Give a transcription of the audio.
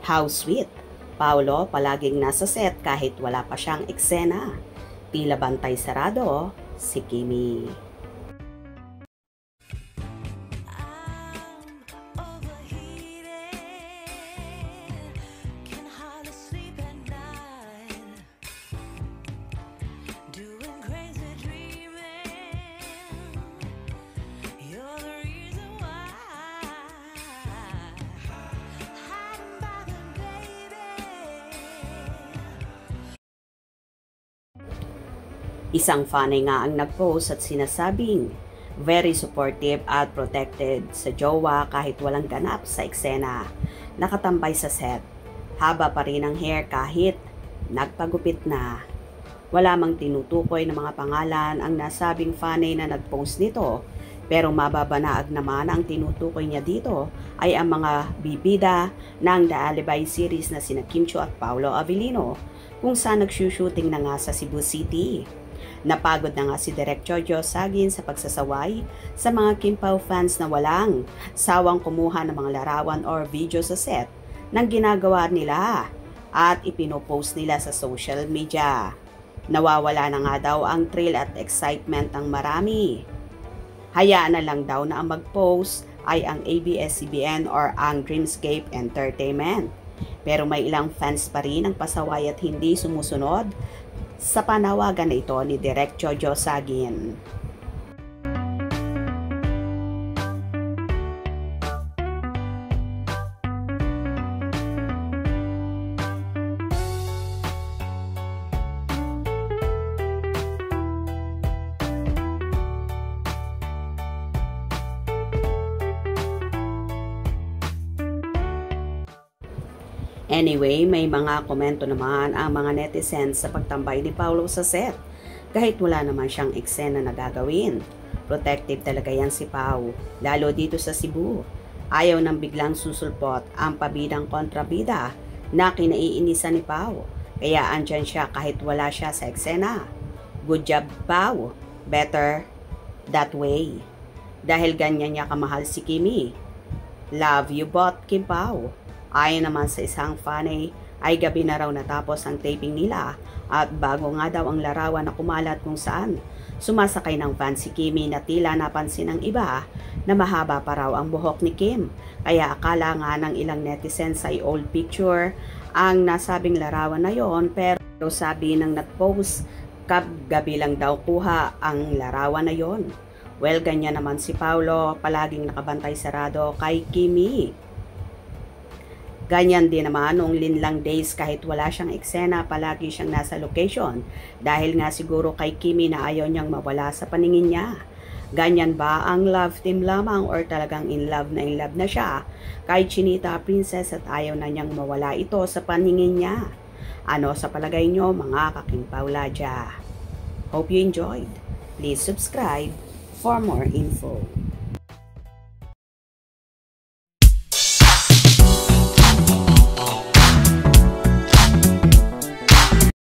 How sweet! Paolo palaging nasa set kahit wala pa siyang eksena. Tila bantay sarado si Kimi. Isang fanay nga ang nag-post at sinasabing very supportive at protected sa jowa kahit walang ganap sa eksena. Nakatambay sa set. Haba pa rin ang hair kahit nagpagupit na. Wala mang tinutukoy ng mga pangalan ang nasabing fanay na nag-post nito, pero mababanaag naman ang tinutukoy niya dito ay ang mga bibida ng The Alibi series na sina Kim Chiu at Paolo Avellino, kung saan nagsushooting na nga sa Cebu City. Napagod na nga si Direk Jojo Sagin sa pagsasaway sa mga Kim Pao fans na walang sawang kumuha ng mga larawan or video sa set ng ginagawa nila at ipinopost nila sa social media. Nawawala na nga daw ang thrill at excitement ng marami. Hayaan na lang daw na ang mag-post ay ang ABS-CBN or ang Dreamscape Entertainment. Pero may ilang fans pa rin ang pasaway at hindi sumusunod sa panawagan na ito ni Direk Jojo Sagin. Anyway, may mga komento naman ang mga netizens sa pagtambay ni Paolo sa set. Kahit wala naman siyang eksena na gagawin. Protective talaga yan si Pao, lalo dito sa Cebu. Ayaw nang biglang susulpot ang pabidang kontrabida na kinaiinisan ni Pao. Kaya andyan siya kahit wala siya sa eksena. Good job, Pao. Better that way. Dahil ganyan niya kamahal si Kimi. Love you both, Kim Pao. Ayon naman sa isang fanay, ay gabi na raw natapos ang taping nila at bago nga daw ang larawan na kumalat kung saan sumasakay ng van si Kimi na tila napansin ng iba na mahaba pa raw ang buhok ni Kim. Kaya akala nga ng ilang netizens ay old picture ang nasabing larawan na yon, pero sabi ng nag-post, gabi lang daw kuha ang larawan na yon. Well, ganyan naman si Paolo, palaging nakabantay sarado kay Kimi. Ganyan din naman noong linlang days kahit wala siyang eksena, palagi siyang nasa location dahil nga siguro kay Kimi na ayaw niyang mawala sa paningin niya. Ganyan ba ang love team lamang or talagang in love na siya kay Chinita Princess at ayaw na niyang mawala ito sa paningin niya? Ano sa palagay niyo mga kaking Pauladia? Hope you enjoyed. Please subscribe for more info.